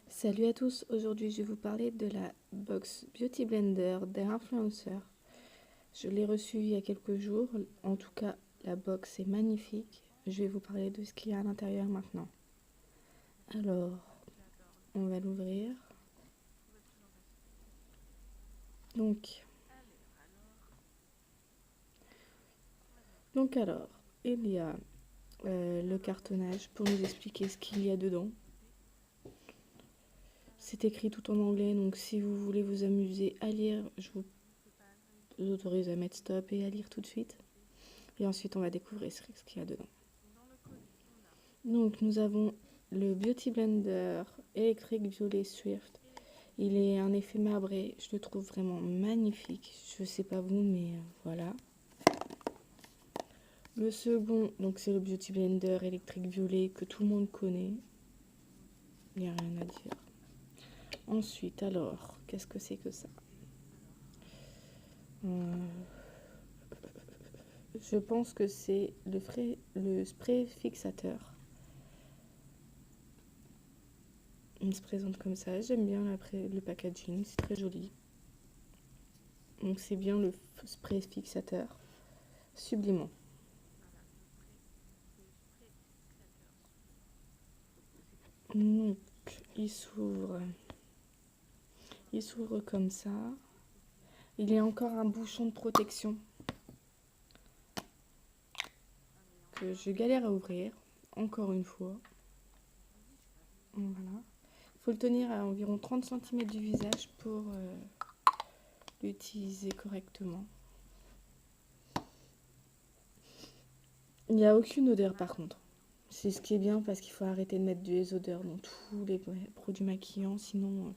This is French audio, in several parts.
Salut à tous, aujourd'hui je vais vous parler de la box Beauty Blender d'Influencer. Je l'ai reçue il y a quelques jours, en tout cas la box est magnifique. Je vais vous parler de ce qu'il y a à l'intérieur maintenant. Alors, on va l'ouvrir. Donc alors, il y a le cartonnage pour nous expliquer ce qu'il y a dedans. C'est écrit tout en anglais, donc si vous voulez vous amuser à lire, je vous autorise à mettre stop et à lire tout de suite. Et ensuite, on va découvrir ce qu'il y a dedans. Donc, nous avons le Beauty Blender électrique violet Swift. Il est un effet marbré, je le trouve vraiment magnifique. Je sais pas vous, mais voilà. Le second, donc c'est le Beauty Blender électrique violet que tout le monde connaît. Il n'y a rien à dire. Ensuite, alors, qu'est-ce que c'est que ça? Je pense que c'est le spray fixateur. Il se présente comme ça. J'aime bien le packaging, c'est très joli. Donc c'est bien le spray fixateur sublimant. Donc il s'ouvre comme ça. Il y a encore un bouchon de protection que je galère à ouvrir, encore une fois. Voilà. Il faut le tenir à environ 30 cm du visage pour l'utiliser correctement. Il n'y a aucune odeur par contre. C'est ce qui est bien parce qu'il faut arrêter de mettre des odeurs dans tous les produits maquillants, sinon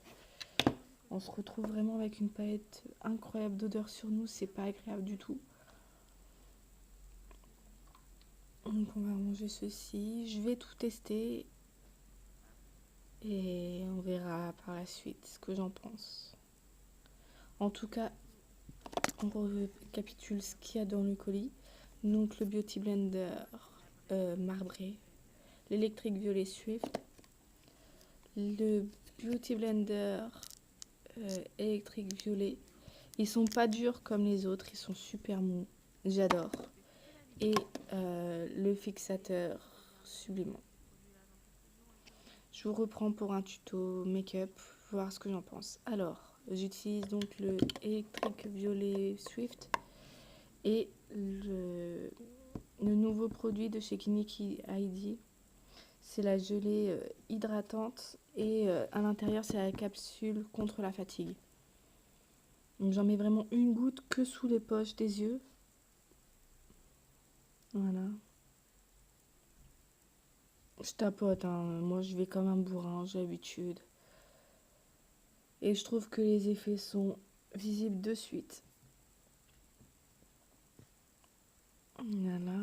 on se retrouve vraiment avec une palette incroyable d'odeurs sur nous, c'est pas agréable du tout. Donc on va ranger ceci, je vais tout tester et on verra par la suite ce que j'en pense. En tout cas, on récapitule ce qu'il y a dans le colis. Donc le Beauty Blender marbré, l'électrique violet Swift, le Beauty Blender électrique violet. Ils sont pas durs comme les autres, ils sont super mous, j'adore. Et le fixateur sublimant. Je vous reprends pour un tuto make-up, voir ce que j'en pense. Alors, j'utilise donc le électrique violet Swift et le nouveau produit de chez Kiniki ID. C'est la gelée hydratante et à l'intérieur c'est la capsule contre la fatigue. Donc j'en mets vraiment une goutte que sous les poches des yeux. Voilà. Je tapote, hein. Moi je vais comme un bourrin, j'ai l'habitude. Et je trouve que les effets sont visibles de suite. Voilà.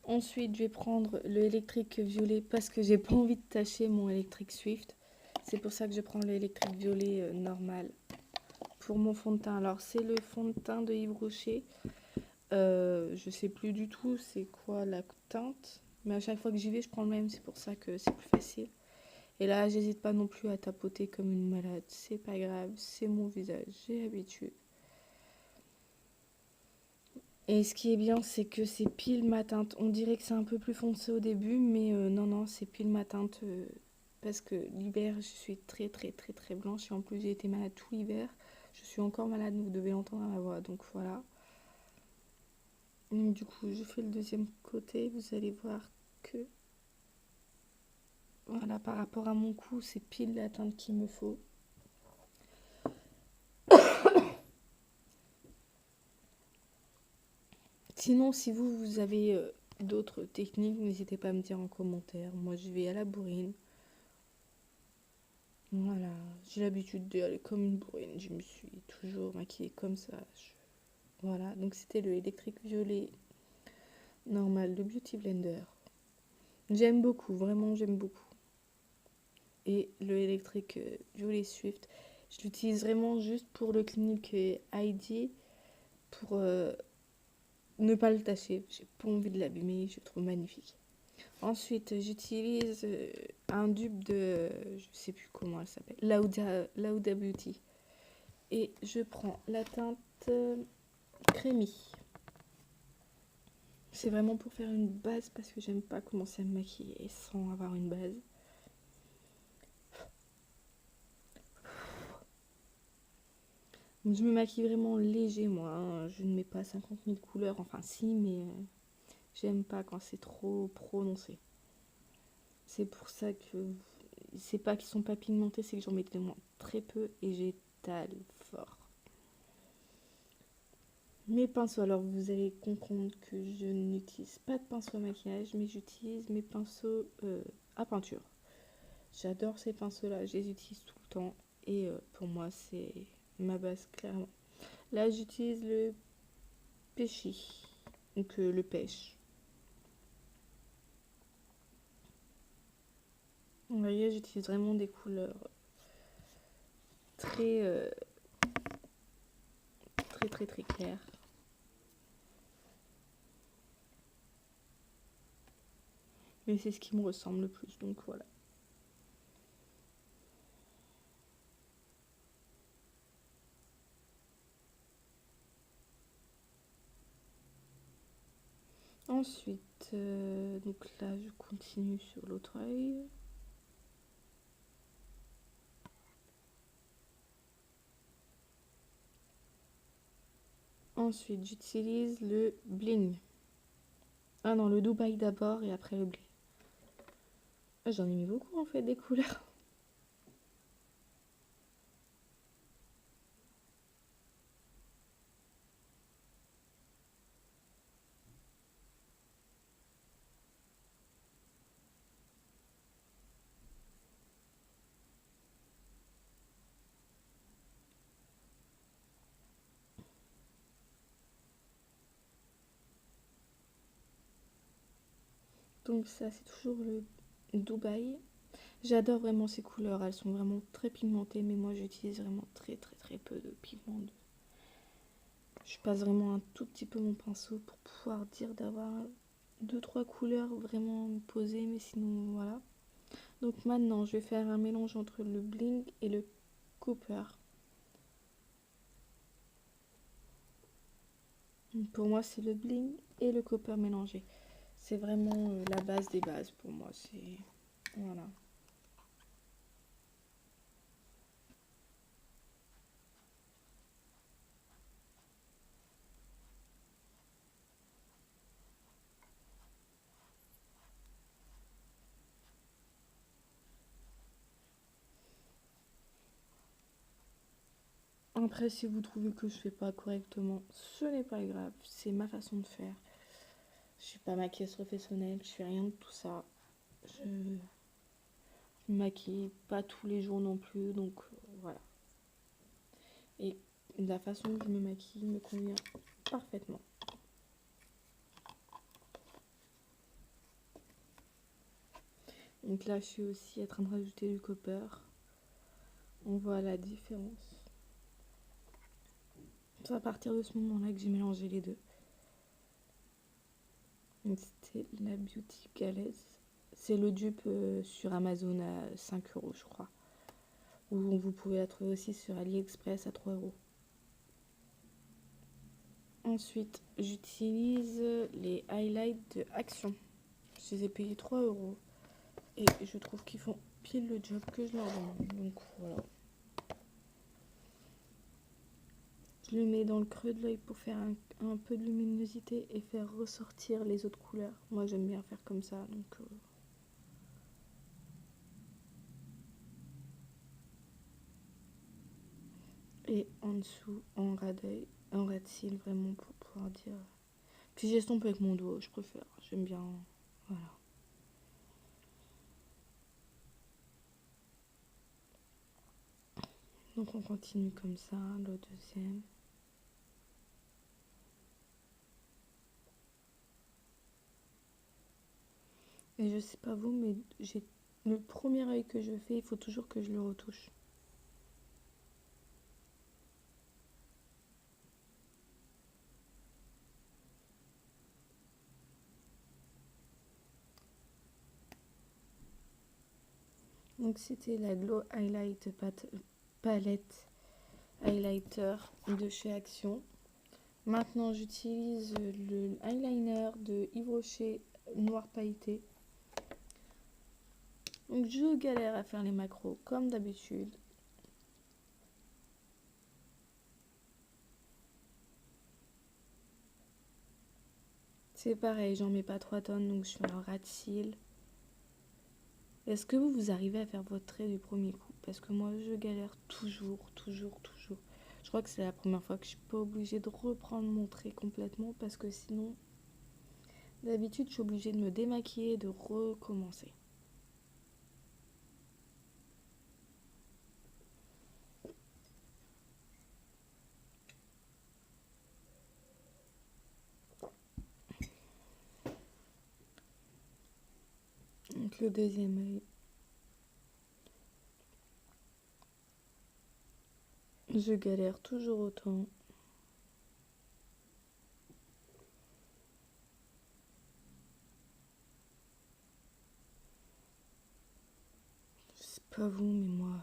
Ensuite, je vais prendre le électrique violet parce que j'ai pas envie de tacher mon électrique Swift. C'est pour ça que je prends l'électrique violet normal pour mon fond de teint. Alors, c'est le fond de teint de Yves Rocher. Je sais plus du tout c'est quoi la teinte, mais à chaque fois que j'y vais, je prends le même. C'est pour ça que c'est plus facile. Et là, j'hésite pas non plus à tapoter comme une malade. C'est pas grave, c'est mon visage, j'ai l'habitude. Et ce qui est bien, c'est que c'est pile ma teinte. On dirait que c'est un peu plus foncé au début, mais non, c'est pile ma teinte. Parce que l'hiver, je suis très blanche. Et en plus, j'ai été malade tout l'hiver. Je suis encore malade, vous devez l'entendre à ma voix. Donc voilà. Donc, du coup, je fais le deuxième côté. Vous allez voir que... Voilà, par rapport à mon cou, c'est pile la teinte qu'il me faut. Sinon, si vous avez d'autres techniques, n'hésitez pas à me dire en commentaire. Moi, je vais à la bourrine. Voilà, j'ai l'habitude d'aller comme une bourrine. Je me suis toujours maquillée comme ça. Voilà, donc c'était le électrique violet normal de Beauty Blender. J'aime beaucoup, vraiment j'aime beaucoup. Et le électrique violet Swift, je l'utilise vraiment juste pour le clinique ID, pour ne pas le tâcher. J'ai pas envie de l'abîmer, je le trouve magnifique. Ensuite, j'utilise un dupe de, je sais plus comment elle s'appelle, Lauda Beauty. Et je prends la teinte Crémy. C'est vraiment pour faire une base parce que j'aime pas commencer à me maquiller sans avoir une base. Je me maquille vraiment léger, moi, hein. Je ne mets pas 50 000 couleurs. Enfin, si, mais j'aime pas quand c'est trop prononcé. C'est pour ça que c'est pas qu'ils sont pas pigmentés, c'est que j'en mets vraiment très peu et j'étale fort. Mes pinceaux, alors vous allez comprendre que je n'utilise pas de pinceau à maquillage, mais j'utilise mes pinceaux à peinture. J'adore ces pinceaux-là, je les utilise tout le temps et pour moi c'est ma base clairement. Là j'utilise le Pêchy, donc le pêche. Vous voyez, j'utilise vraiment des couleurs très très claires. Mais c'est ce qui me ressemble le plus, donc voilà. Ensuite, donc là je continue sur l'autre œil. Ensuite, j'utilise le bling. Ah non, le Dubaï d'abord et après le bling. Ah, j'en ai mis beaucoup en fait des couleurs. Donc ça, c'est toujours le Dubaï. J'adore vraiment ces couleurs, elles sont vraiment très pigmentées, mais moi j'utilise vraiment très peu de pigment. Je passe vraiment un tout petit peu mon pinceau pour pouvoir dire d'avoir deux trois couleurs vraiment posées, mais sinon voilà. Donc maintenant, je vais faire un mélange entre le bling et le Cooper. Donc pour moi, c'est le bling et le Cooper mélangé. C'est vraiment la base des bases pour moi. C'est voilà. Après, si vous trouvez que je fais pas correctement, ce n'est pas grave. C'est ma façon de faire. Je suis pas maquilleuse professionnelle, je fais rien de tout ça. Je me maquille pas tous les jours non plus, donc voilà. Et la façon dont je me maquille me convient parfaitement. Donc là, je suis aussi en train de rajouter du copper. On voit la différence. C'est à partir de ce moment-là que j'ai mélangé les deux. C'était la Beauty Galaise. C'est le dupe sur Amazon à 5 euros, je crois. Ou vous pouvez la trouver aussi sur AliExpress à 3 euros. Ensuite, j'utilise les highlights de Action. Je les ai payés 3 euros. Et je trouve qu'ils font pile le job que je leur demande. Donc voilà. Je le mets dans le creux de l'œil pour faire un peu de luminosité et faire ressortir les autres couleurs. Moi j'aime bien faire comme ça. Donc et en dessous, en ras d'œil, en ras de cils, vraiment pour pouvoir dire. Puis j'estompe avec mon doigt, je préfère. J'aime bien. Voilà. Donc on continue comme ça, le deuxième. Et je sais pas vous, mais j'ai le premier œil que je fais, il faut toujours que je le retouche. Donc c'était la Glow Highlight Palette Highlighter de chez Action. Maintenant j'utilise le eyeliner de Yves Rocher noir pailleté. Donc je galère à faire les macros comme d'habitude. C'est pareil, j'en mets pas 3 tonnes, donc je fais un ras de cils. Est-ce que vous arrivez à faire votre trait du premier coup? Parce que moi, je galère toujours. Je crois que c'est la première fois que je suis pas obligée de reprendre mon trait complètement, parce que sinon, d'habitude, je suis obligée de me démaquiller et de recommencer. Donc le deuxième œil. Je galère toujours autant. C'est pas vous, mais moi,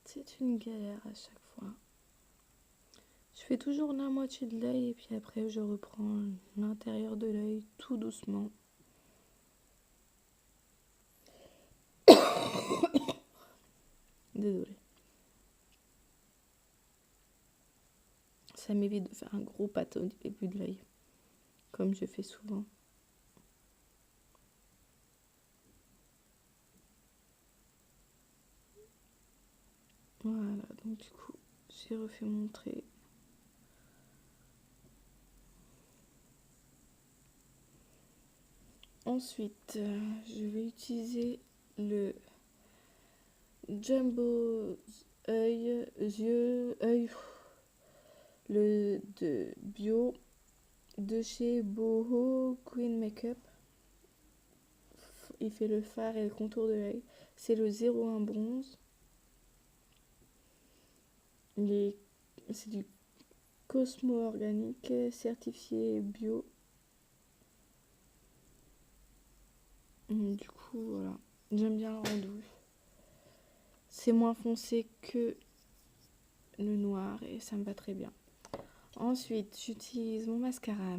c'est une galère à chaque fois. Je fais toujours la moitié de l'œil et puis après je reprends l'intérieur de l'œil tout doucement. Désolée. Ça m'évite de faire un gros pâteau au début de l'œil, comme je fais souvent. Voilà, donc du coup, j'ai refait mon trait. Ensuite, je vais utiliser le Jumbo œil, le de bio de chez Boho Queen Makeup. Il fait le fard et le contour de l'œil. C'est le 01 bronze. C'est du Cosmo organique certifié bio. Du coup, voilà. J'aime bien le rendu. C'est moins foncé que le noir et ça me va très bien. Ensuite, j'utilise mon mascara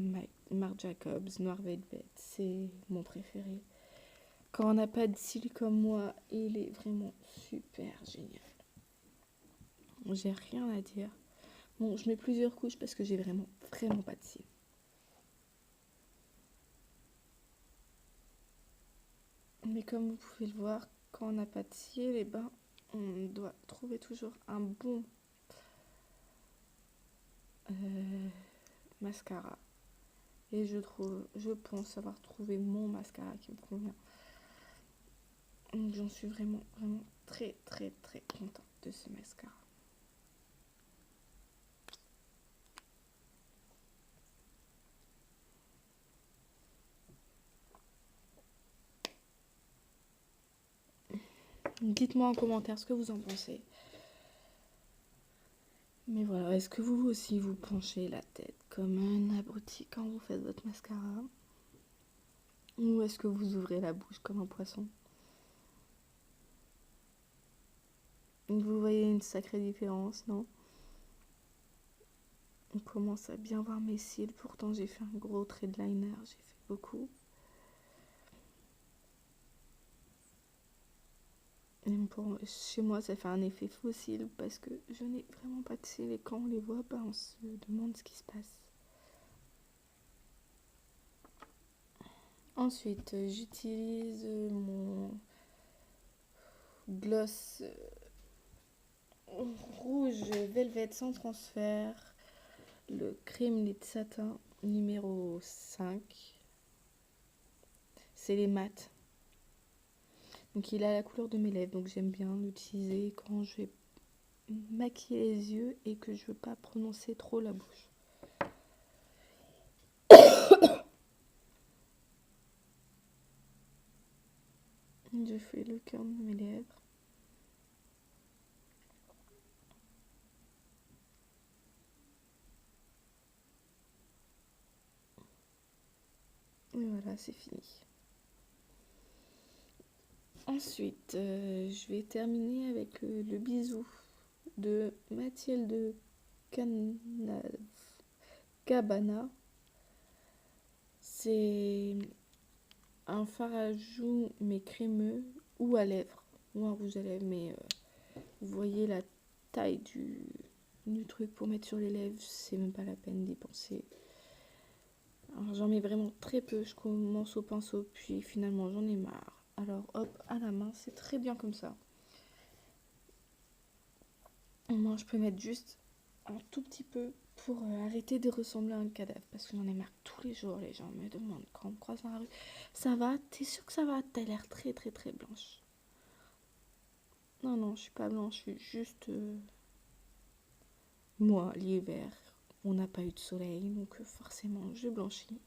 Marc Jacobs Noir Velvet. C'est mon préféré. Quand on n'a pas de cils comme moi, il est vraiment super génial. J'ai rien à dire. Bon, je mets plusieurs couches parce que j'ai vraiment pas de cils. Mais comme vous pouvez le voir, quand on n'a pas de cils, eh ben, on doit trouver toujours un bon mascara. Et je pense avoir trouvé mon mascara qui me convient. Donc j'en suis vraiment très contente de ce mascara. Dites-moi en commentaire ce que vous en pensez. Mais voilà, est-ce que vous aussi vous penchez la tête comme un abruti quand vous faites votre mascara? Ou est-ce que vous ouvrez la bouche comme un poisson? Vous voyez une sacrée différence, non? On commence à bien voir mes cils, pourtant j'ai fait un gros trait de liner, j'ai fait beaucoup. Et chez moi ça fait un effet faux cils parce que je n'ai vraiment pas de cils et quand on les voit, on se demande ce qui se passe. Ensuite, j'utilise mon gloss rouge velvet sans transfert, le crème lit satin numéro 5. C'est les mat. Donc il a la couleur de mes lèvres, donc j'aime bien l'utiliser quand je vais maquiller les yeux et que je veux pas prononcer trop la bouche. Je fais le cœur de mes lèvres. Et voilà, c'est fini. Ensuite, je vais terminer avec le bisou de Mathilde Cabana. C'est un fard à joues mais crémeux ou à lèvres ou un rouge à lèvres, mais vous voyez la taille du truc pour mettre sur les lèvres, c'est même pas la peine d'y penser. Alors j'en mets vraiment très peu, je commence au pinceau puis finalement j'en ai marre. Alors hop, à la main, c'est très bien comme ça. Moi je peux mettre juste un tout petit peu pour arrêter de ressembler à un cadavre parce que j'en ai marre tous les jours. Les gens me demandent quand on me croise dans la rue, ça va, t'es sûre que ça va? T'as l'air très très très blanche. Non non, je suis pas blanche, je suis juste moi l'hiver. On n'a pas eu de soleil donc forcément je blanchis.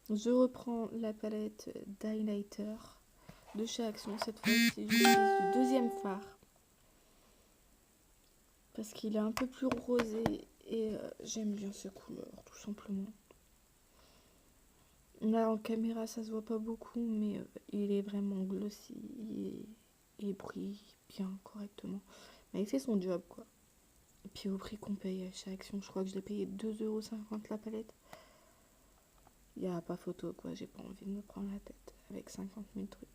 Je reprends la palette d'highlighter de chez Action. Cette fois-ci j'utilise du deuxième fard parce qu'il est un peu plus rosé et j'aime bien cette couleur tout simplement. Là en caméra ça se voit pas beaucoup mais il est vraiment glossy et brille bien correctement. Mais il fait son job quoi. Et puis au prix qu'on paye chez Action, je crois que je l'ai payé 2,50€ la palette. Il n'y a pas photo quoi, j'ai pas envie de me prendre la tête avec 50 000 trucs.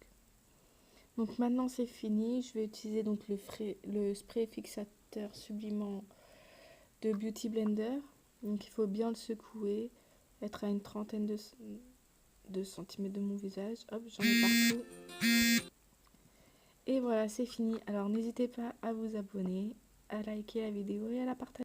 Donc maintenant c'est fini, je vais utiliser donc le spray fixateur sublimant de Beauty Blender. Donc il faut bien le secouer, être à une trentaine de centimètres de mon visage. Hop, j'en mets partout. Et voilà, c'est fini. Alors n'hésitez pas à vous abonner, à liker la vidéo et à la partager.